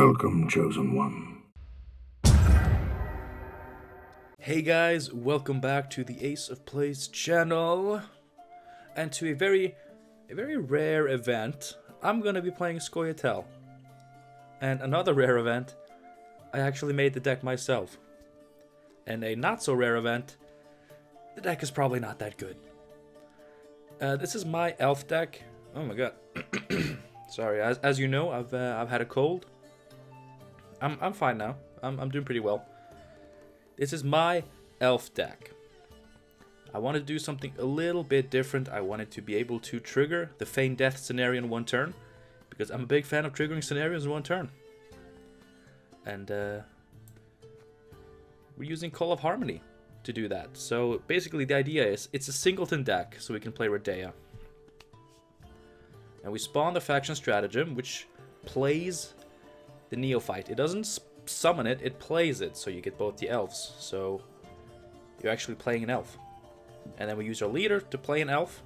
Welcome, Chosen One. Hey guys, welcome back to the Ace of Plays channel, and to a very rare event. I'm gonna be playing Scoia'tael, and another rare event, I actually made the deck myself, and a not so rare event, the deck is probably not that good. This is my elf deck. Oh my god, sorry. As you know, I've had a cold. I'm fine now. I'm doing pretty well. This is my elf deck. I wanted to do something a little bit different. I wanted to be able to trigger the feign death scenario in one turn, because I'm a big fan of triggering scenarios in one turn. And we're using Call of Harmony to do that. So basically the idea is it's a singleton deck, so we can play Redea. And we spawn the faction stratagem, which plays the neophyte. It doesn't summon it, it plays it, so you get both the elves. So you're actually playing an elf. And then we use our leader to play an elf,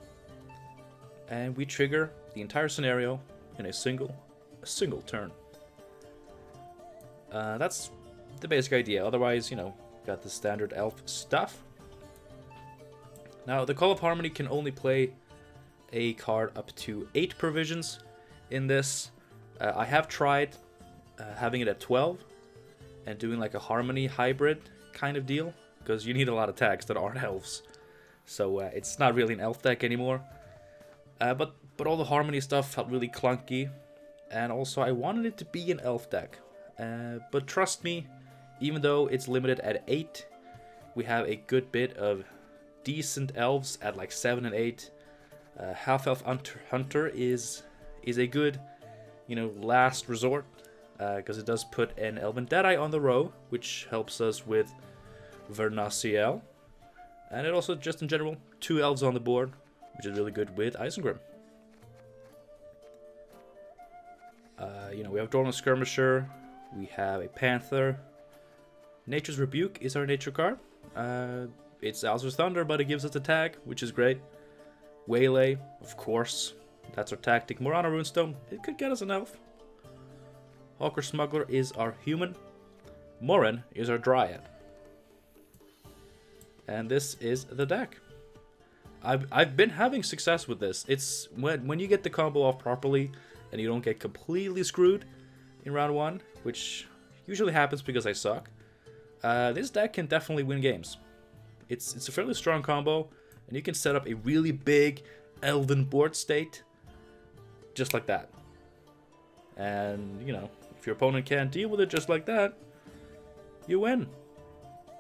and we trigger the entire scenario in a single turn. That's the basic idea. Otherwise, you know, got the standard elf stuff. Now, the Call of Harmony can only play a card up to 8 provisions in this. I have tried having it at 12 and doing like a Harmony hybrid kind of deal, because you need a lot of tags that aren't elves. So it's not really an elf deck anymore. But all the Harmony stuff felt really clunky, and also I wanted it to be an elf deck. But trust me, even though it's limited at 8, we have a good bit of decent elves at like 7 and 8. Half-elf hunter is a good, you know, last resort, because it does put an elven deadeye on the row, which helps us with Scoia'tael. And it also, just in general, 2 elves on the board, which is really good with Isengrim. You know, we have Dormant Skirmisher, we have a Panther. Nature's Rebuke is our nature card. It's Alzur's Thunder, but it gives us a tag, which is great. Waylay, of course, that's our tactic. Morana Runestone, it could get us an elf. Hawker Smuggler is our human. Morin is our dryad. And this is the deck. I've been having success with this. It's when you get the combo off properly and you don't get completely screwed in round 1, which usually happens because I suck. This deck can definitely win games. It's a fairly strong combo, and you can set up a really big elven board state just like that. And, you know, if your opponent can't deal with it just like that, you win.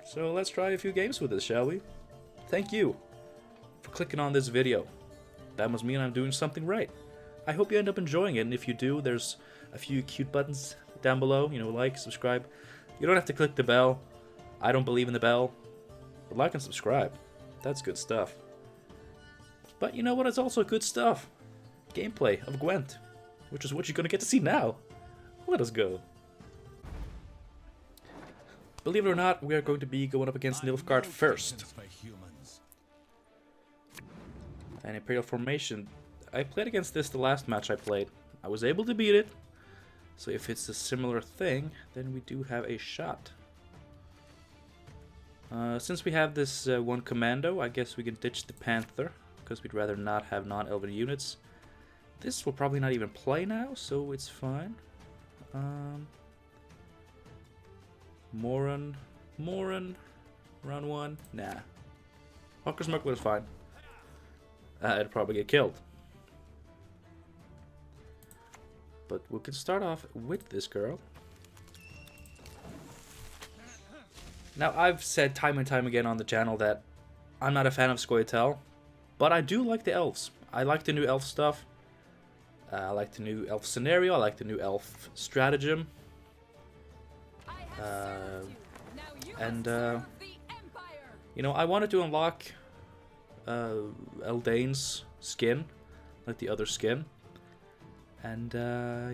So let's try a few games with this, shall we? Thank you for clicking on this video. That must mean I'm doing something right. I hope you end up enjoying it, and if you do, there's a few cute buttons down below. You know, like, subscribe. You don't have to click the bell. I don't believe in the bell. But like and subscribe. That's good stuff. But you know what is also good stuff? Gameplay of Gwent, which is what you're going to get to see now. Let us go. Believe it or not, we are going to be going up against Nilfgaard first. An Imperial Formation. I played against this the last match I played. I was able to beat it. So if it's a similar thing, then we do have a shot. Since we have this one commando, I guess we can ditch the Panther, because we'd rather not have non-elven units. This will probably not even play now, so it's fine. Morin, round 1, nah. Hawker Smuggler is fine. It'd probably get killed. But we can start off with this girl. Now, I've said time and time again on the channel that I'm not a fan of Scoia'tael, but I do like the elves. I like the new elf stuff. I like the new elf scenario. I like the new elf stratagem. You know, I wanted to unlock Eldain's skin, like the other skin. And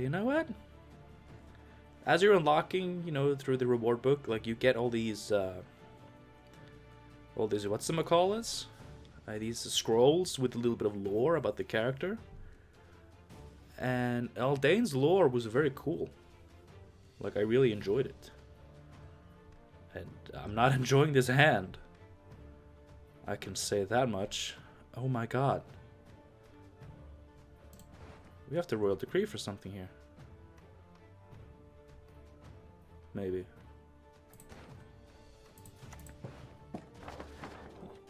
you know what? As you're unlocking, you know, through the reward book, like you get all these whatchamacallits? These scrolls with a little bit of lore about the character. And Eldain's lore was very cool. Like, I really enjoyed it. And I'm not enjoying this hand. I can say that much. Oh my god. We have to royal decree for something here. Maybe.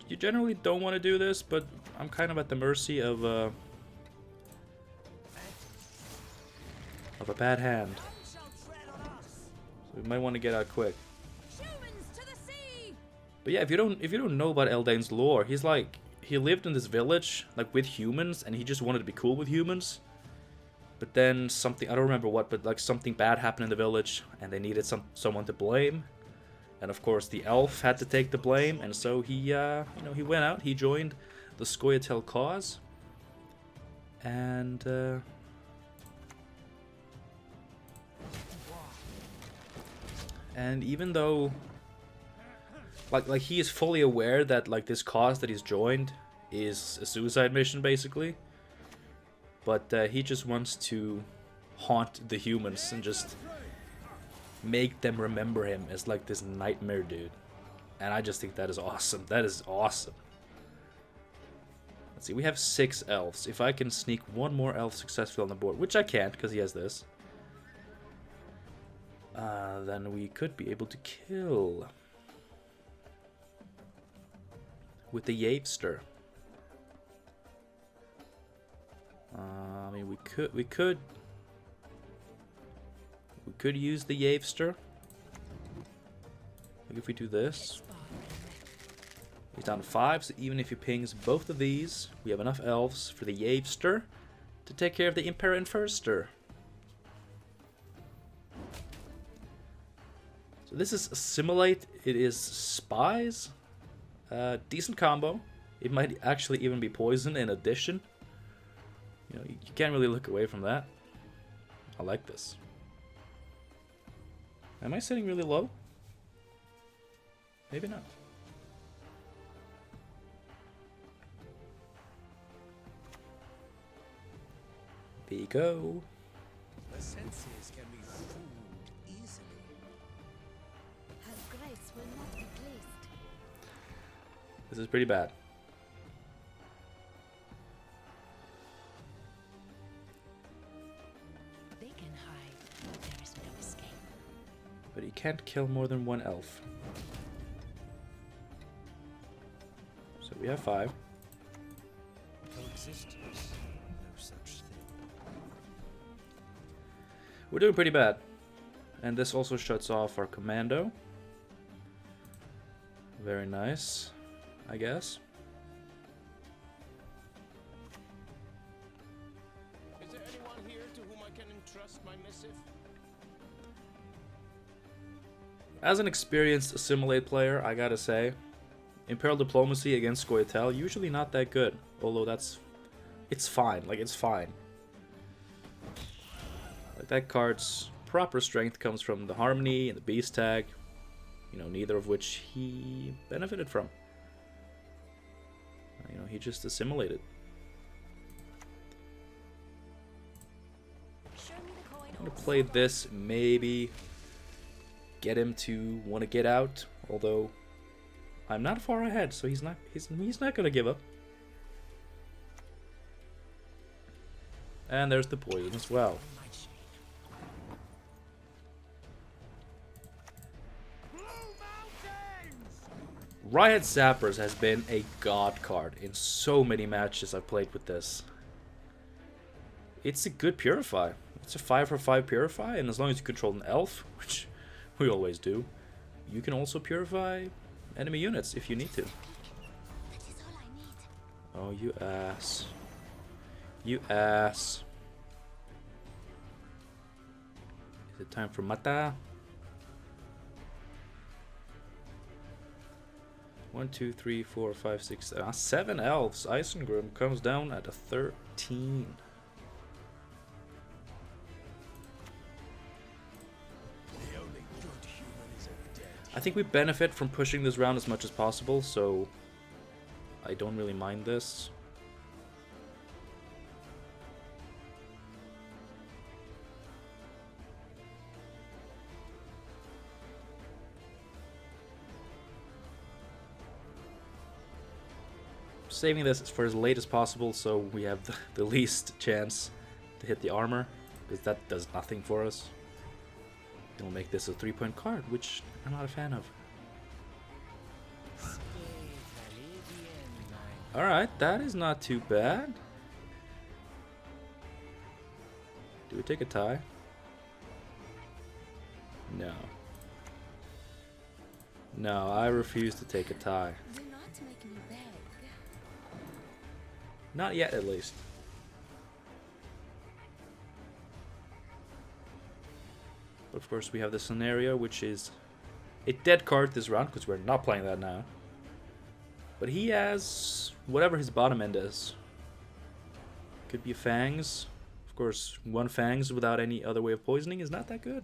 You generally don't want to do this, but I'm kind of at the mercy of a bad hand. So we might want to get out quick. But yeah, if you don't know about Eldain's lore, he's like, he lived in this village like with humans, and he just wanted to be cool with humans. But then something, I don't remember what, but like something bad happened in the village, and they needed someone to blame. And of course, the elf had to take the blame, and so he, he went out. He joined the Scoia'tael cause, and even though, like he is fully aware that like this cause that he's joined is a suicide mission, basically. But he just wants to haunt the humans and just make them remember him as like this nightmare dude. And I just think that is awesome. That is awesome. Let's see, we have 6 elves. If I can sneak one more elf successfully on the board, which I can't because he has this, then we could be able to kill with the Yavester. I mean, we could use the Yavester. Like if we do this, he's down to 5. So even if he pings both of these, we have enough elves for the Yavester to take care of the Impera Infirster. So this is Assimilate. It is Spies. Decent combo. It might actually even be Poison in addition. You know, you can't really look away from that. I like this. Am I sitting really low? Maybe not. There you go. The senses can be fooled easily. Her grace will not be pleased. This is pretty bad. They can hide, but there is no escape. But he can't kill more than 1 elf. So we have 5. Coexistence, no such thing. We're doing pretty bad. And this also shuts off our commando. Very nice, I guess. Is there anyone here to whom I can entrust my missive? As an experienced Assimilate player, I gotta say, Imperial Diplomacy against Scoia'tael, usually not that good. Although it's fine, like it's fine. Like that card's proper strength comes from the Harmony and the Beast tag, you know, neither of which he benefited from. You know, he just assimilated. I'm gonna play this, maybe get him to want to get out, although I'm not far ahead, so he's not gonna give up. And there's the poison as well. Riot Zappers has been a god card in so many matches I've played with this. It's a good Purify. It's a 5 for 5 Purify, and as long as you control an elf, which we always do, you can also Purify enemy units if you need to. Oh, you ass. You ass. Is it time for Mata? 1, 2, 3, 4, 5, 6, 7 elves. Isengrim comes down at a 13. I think we benefit from pushing this round as much as possible, so I don't really mind this. saving this for as late as possible so we have the least chance to hit the armor, because that does nothing for us. It'll make this a 3-point card, which I'm not a fan of. Alright, that is not too bad. Do we take a tie? No. No, I refuse to take a tie. Do not make me beg. Not yet, at least. But of course, we have the scenario, which is a dead card this round, because we're not playing that now. But he has whatever his bottom end is. Could be fangs. Of course, one fangs without any other way of poisoning is not that good.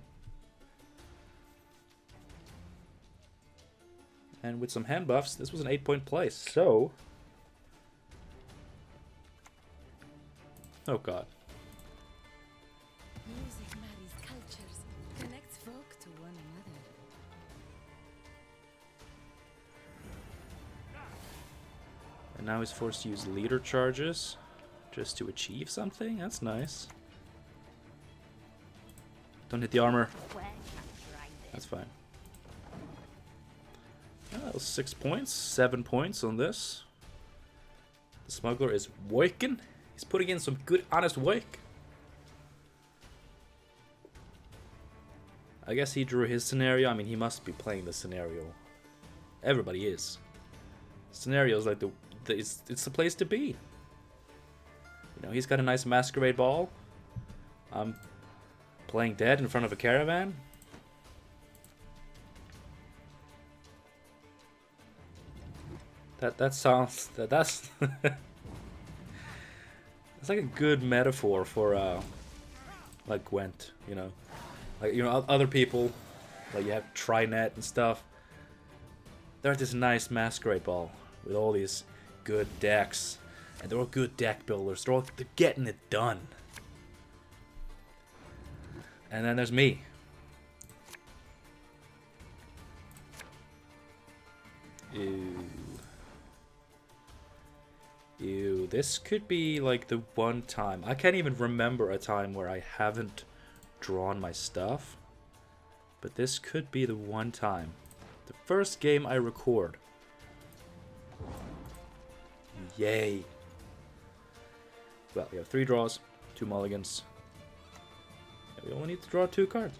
And with some hand buffs, this was an 8-point play, so... Oh god. Music marries cultures, connects folk to one another. And now he's forced to use leader charges just to achieve something? That's nice. Don't hit the armor. That's fine. Oh, 6 points, 7 points on this. The smuggler is working. He's putting in some good, honest work. I guess he drew his scenario. I mean, he must be playing the scenario. Everybody is. Scenarios like it's the place to be. You know, he's got a nice masquerade ball. I'm playing dead in front of a caravan. That sounds that's it's like a good metaphor for like Gwent, you know, like, you know, other people, like you have Trinet and stuff. They're at this nice masquerade ball with all these good decks, and they're all good deck builders. They're getting it done. And then there's me. Ew. Ew, this could be like the one time. I can't even remember a time where I haven't drawn my stuff. But this could be the one time. The first game I record. Yay. Well, we have 3 draws, 2 mulligans. And we only need to draw 2 cards.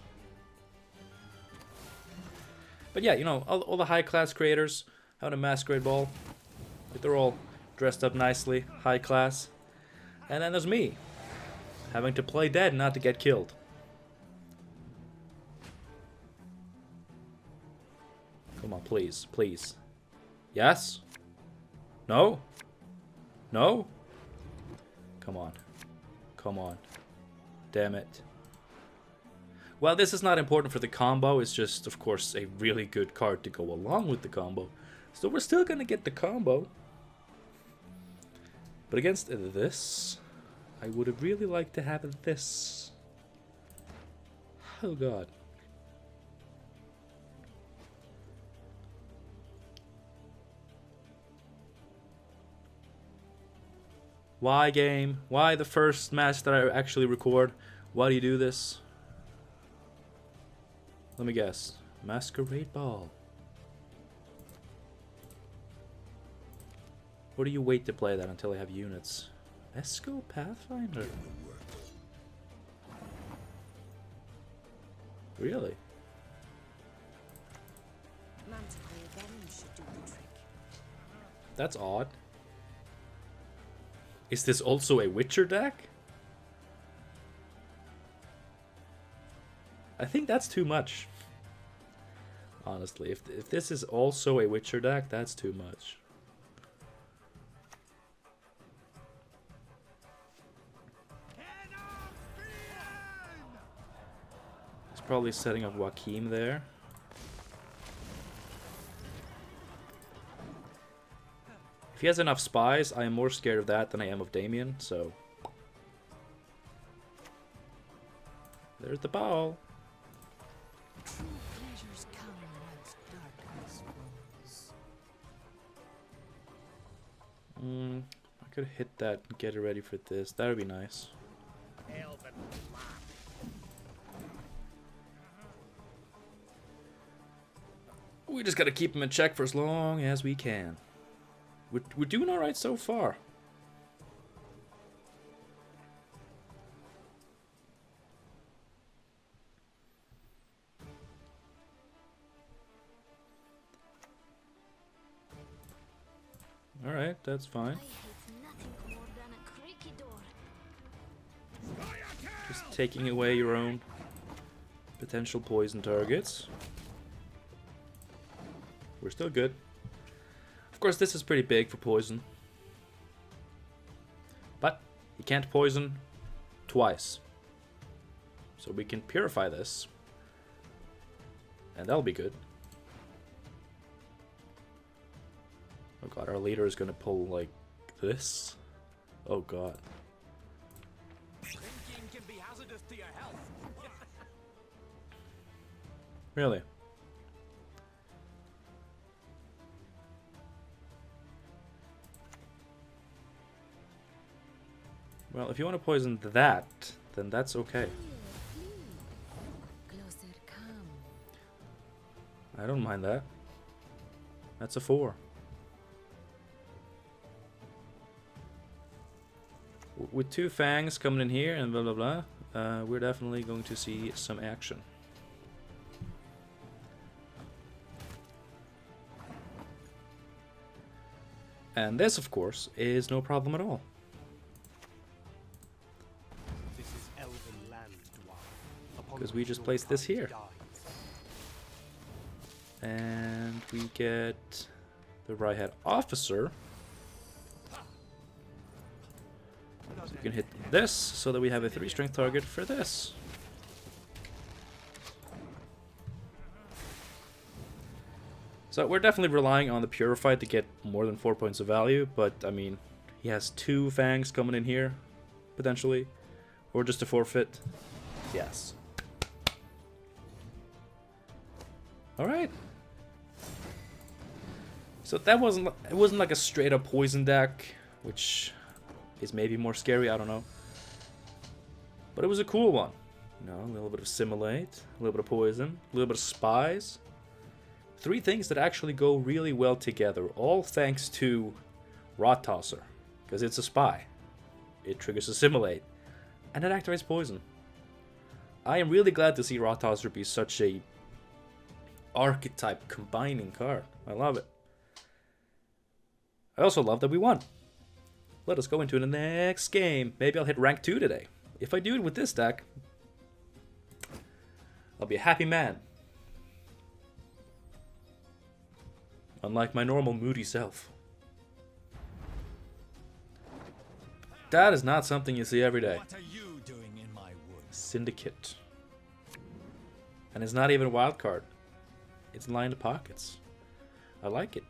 But yeah, you know, all the high class creators have a masquerade ball. Like, they're all dressed up nicely, high class. And then there's me, having to play dead not to get killed. Come on, please, please. Yes? No? No? Come on. Come on. Damn it. Well, this is not important for the combo, it's just, of course, a really good card to go along with the combo. So we're still gonna get the combo. But against this, I would have really liked to have this. Oh god. Why, game? Why the first match that I actually record? Why do you do this? Let me guess. Masquerade Ball. Or do you wait to play that until I have units? Esco Pathfinder? Really? That's odd. Is this also a Witcher deck? I think that's too much. Honestly, if this is also a Witcher deck, that's too much. He's probably setting up Joachim there. If he has enough spies, I am more scared of that than I am of Damien, so... There's the ball. True pleasures come once darkness I could hit that and get it ready for this. That would be nice. We just gotta keep him in check for as long as we can. We're doing alright so far. Alright, that's fine. I hate nothing more than a creaky door. Just taking away your own potential poison targets. We're still good. Of course, this is pretty big for poison. But you can't poison twice. So we can purify this. And that'll be good. Oh god, our leader is gonna pull like this. Oh god. Drinking can be hazardous to your health. Really? Well, if you want to poison that, then that's okay. Closer come. I don't mind that. That's a 4. With 2 fangs coming in here and blah blah blah, we're definitely going to see some action. And this, of course, is no problem at all. This is elven land, dwarf. Because we just place this here. And we get the right head officer. So we can hit this so that we have a 3 strength target for this. So we're definitely relying on the Purified to get more than 4 points of value, but I mean, he has 2 fangs coming in here, potentially. Or just a forfeit. Yes. Alright. So that wasn't like a straight up poison deck, which is maybe more scary, I don't know. But it was a cool one. You know, a little bit of Assimilate, a little bit of Poison, a little bit of Spies. 3 things that actually go really well together, all thanks to Rot Tosser, because it's a spy. It triggers Assimilate, and it activates Poison. I am really glad to see Rot Tosser be such a archetype combining card. I love it. I also love that we won. Let us go into the next game. Maybe I'll hit rank 2 today. If I do it with this deck, I'll be a happy man. Unlike my normal moody self. That is not something you see every day. What are you doing in my woods? Syndicate. And it's not even a wild card. It's lined pockets. I like it.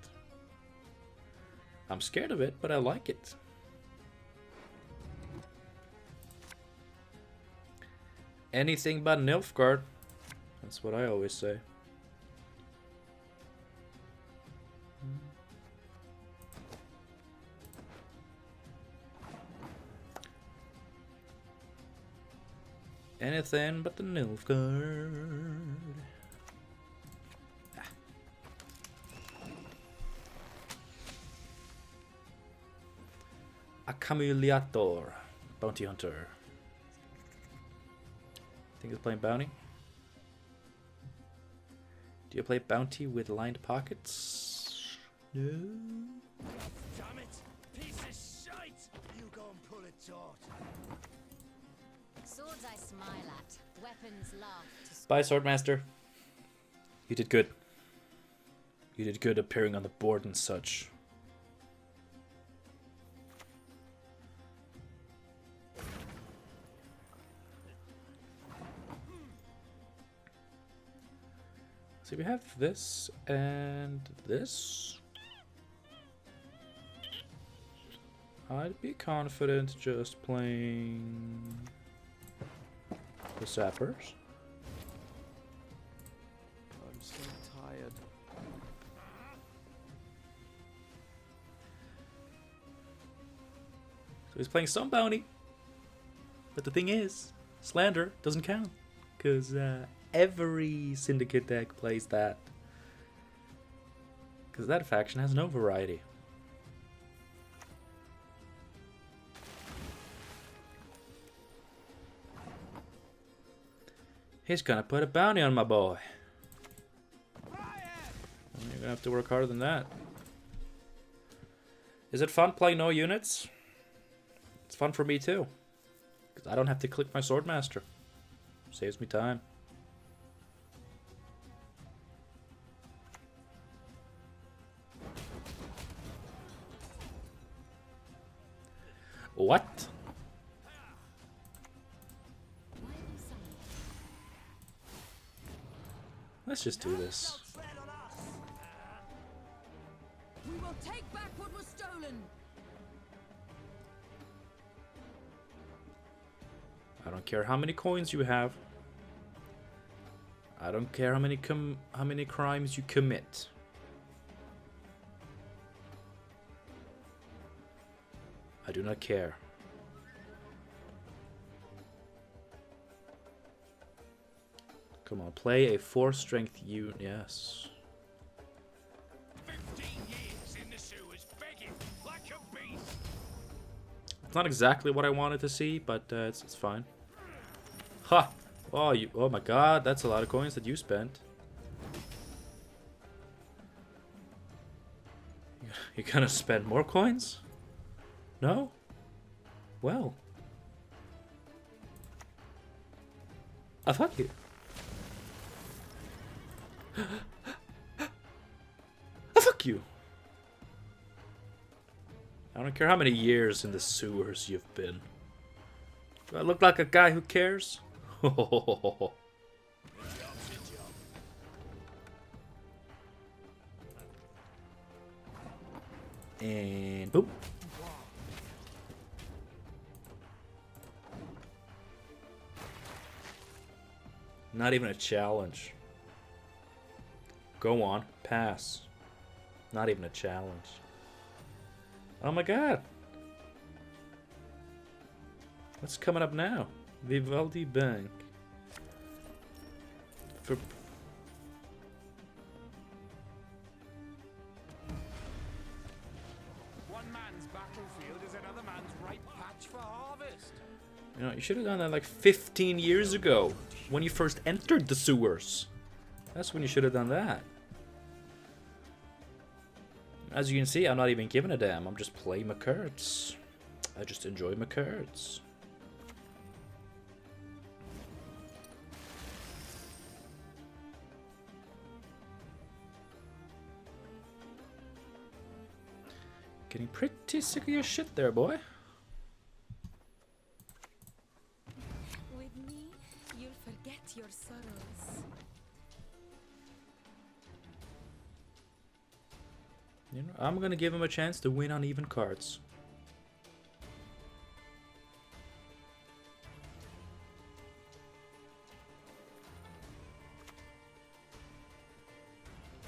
I'm scared of it, but I like it. Anything but Nilfgaard. That's what I always say. Anything but the Nilfgaard. Accumulator. Bounty Hunter. Think it's playing Bounty? Do you play Bounty with lined pockets? No. Damn it! Piece of shite! You go and pull it taut. Swords I smile at, weapons laugh to Bye, Swordmaster. You did good. You did good appearing on the board and such. So we have this and this. I'd be confident just playing the Sappers. I'm so tired. So he's playing some bounty. But the thing is, slander doesn't count. Because every Syndicate deck plays that. Because that faction has no variety. He's gonna put a bounty on my boy. You're gonna have to work harder than that. Is it fun playing no units? It's fun for me too. Because I don't have to click my Swordmaster. Saves me time. What? Let's just do this. We will take back what was stolen. I don't care how many coins you have. I don't care how many crimes you commit. I do not care. Come on, play a 4 strength unit. Yes. 15 years in the sewers begging like a beast. It's not exactly what I wanted to see, but it's fine. Ha! Oh, oh my god, that's a lot of coins that you spent. You're gonna spend more coins? No? Well. Fuck you. Fuck you. I don't care how many years in the sewers you've been. Do I look like a guy who cares? And boop. Not even a challenge. Go on, pass. Not even a challenge. Oh my god. What's coming up now? Vivaldi Bank. For One man's battlefield is another man's ripe patch for harvest. you know, you should have done that like 15 years ago when you first entered the sewers. That's when you should have done that. As you can see, I'm not even giving a damn. I'm just playing my cards. I just enjoy my cards. Getting pretty sick of your shit there, boy. With me, you'll forget your sorrows. You know, I'm gonna give him a chance to win on even cards.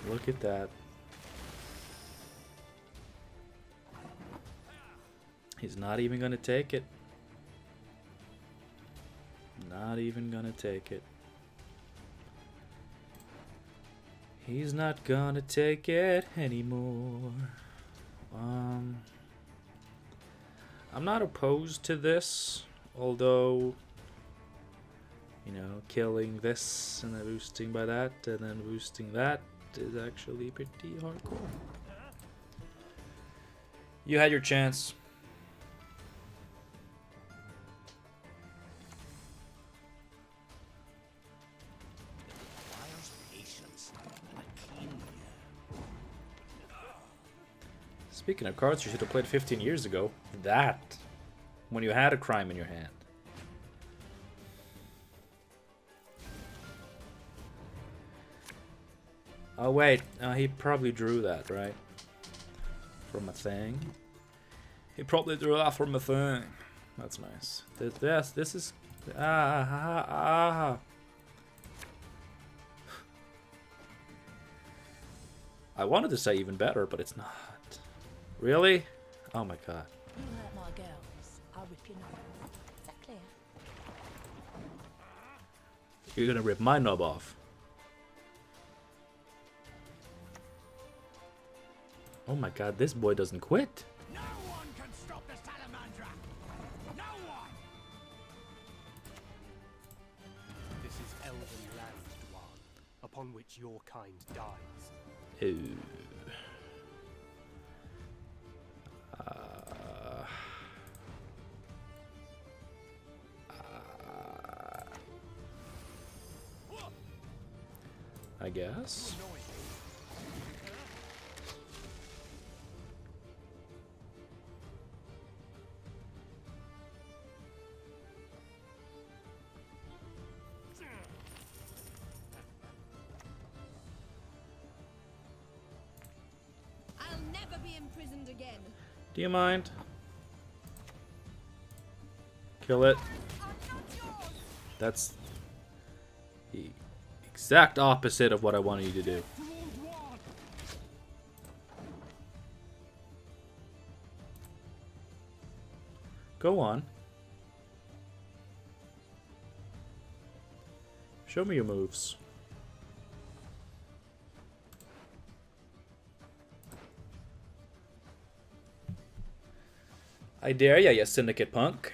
Look at that. He's not even gonna take it. Not even gonna take it. He's not gonna take it anymore. I'm not opposed to this, although, you know, killing this and then boosting by that and then boosting that is actually pretty hardcore. You had your chance. Requires patience and a keen ear. Speaking of cards you should have played 15 years ago. That. When you had a crime in your hand. Oh wait, he probably drew that, right? From a thing. He probably drew that from a thing. That's nice. This is... I wanted to say even better, but it's not. Really? Oh my god. You hurt my girls. I'll rip your knob. Is that clear? You're gonna rip my knob off. Oh my god, this boy doesn't quit. No one can stop the Salamandra! No one! This is elven land, Dwan, upon which your kind dies. Ooh. I guess. I'll never be imprisoned again. Do you mind? Kill it. That's the exact opposite of what I wanted you to do. Go on. Show me your moves. I dare ya, you Syndicate punk.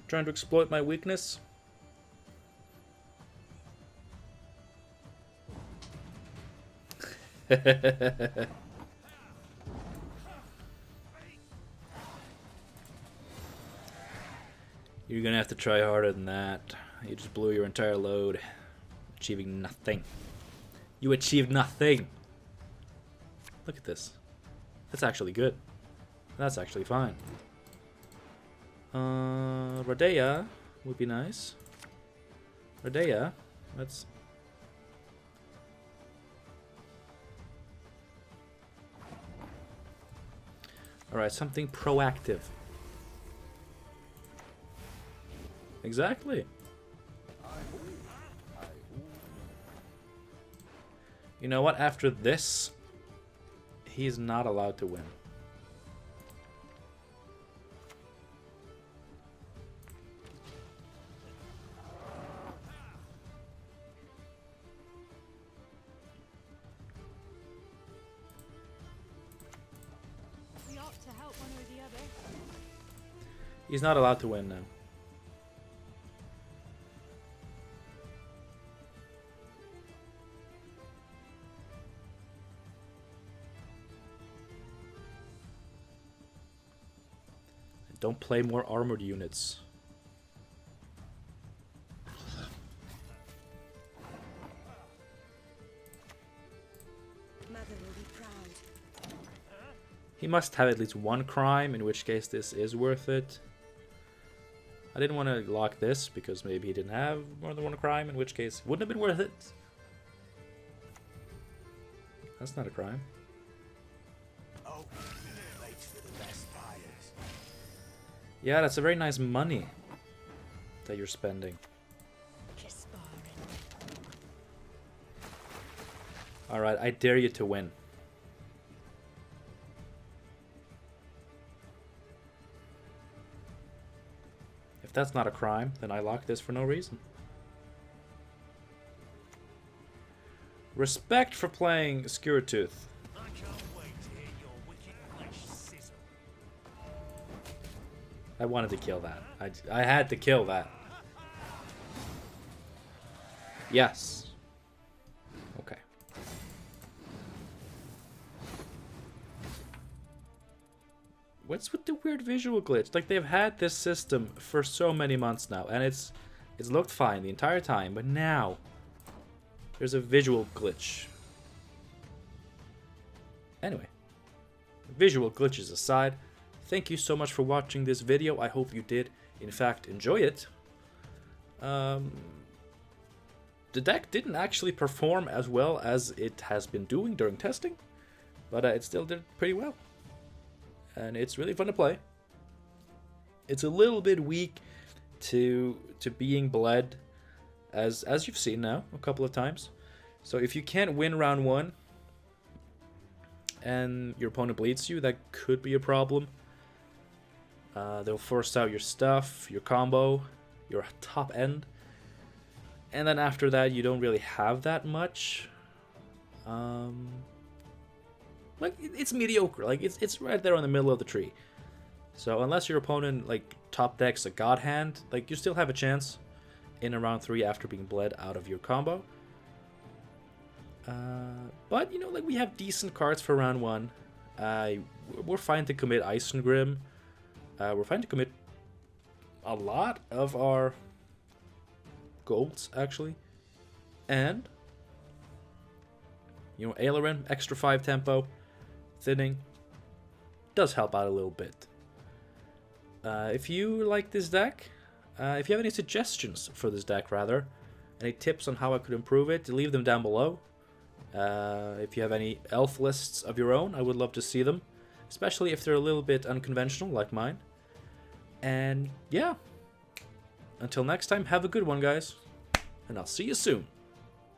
Trying to exploit my weakness? You're gonna have to try harder than that. You just blew your entire load, achieving nothing. You achieved nothing. Look at this. That's actually good. That's actually fine. Radea would be nice. Radea, let's... Alright, something proactive. Exactly. You know what? After this, he's not allowed to win. We ought to help one or the other. He's not allowed to win now. Don't play more armored units. Mother will be proud. He must have at least one crime, in which case this is worth it. I didn't want to lock this, because maybe he didn't have more than one crime, in which case it wouldn't have been worth it. That's not a crime. Oh, late for the best buyers. Yeah, that's a very nice money that you're spending. Kiss sparring. Alright, I dare you to win. If that's not a crime, then I lock this for no reason. Respect for playing Scoia'tael. I can't wait to hear your wicked flesh sizzle. I wanted to kill that. I had to kill that. Yes. Okay. What's with the weird visual glitch? Like, they've had this system for so many months now, and it's looked fine the entire time, but now there's a visual glitch. Anyway, visual glitches aside, thank you so much for watching this video. I hope you did, in fact, enjoy it. The deck didn't actually perform as well as it has been doing during testing, but it still did pretty well. And it's really fun to play. It's a little bit weak to being bled, as you've seen now a couple of times. So if you can't win round 1 and your opponent bleeds you, that could be a problem. They'll force out your stuff, your combo, your top end. And then after that, you don't really have that much. Like, it's mediocre. Like, it's right there on the middle of the tree. So unless your opponent, like, top decks a god hand, like, you still have a chance in a round 3 after being bled out of your combo. But, you know, like, we have decent cards for round 1. We're fine to commit Isengrim. We're fine to commit a lot of our golds, actually. And, you know, Aileron, extra 5 tempo, thinning, does help out a little bit. If you like this deck, if you have any suggestions for this deck, rather, any tips on how I could improve it, leave them down below. If you have any elf lists of your own, I would love to see them, especially if they're a little bit unconventional like mine. And yeah, until next time, have a good one, guys, and I'll see you soon.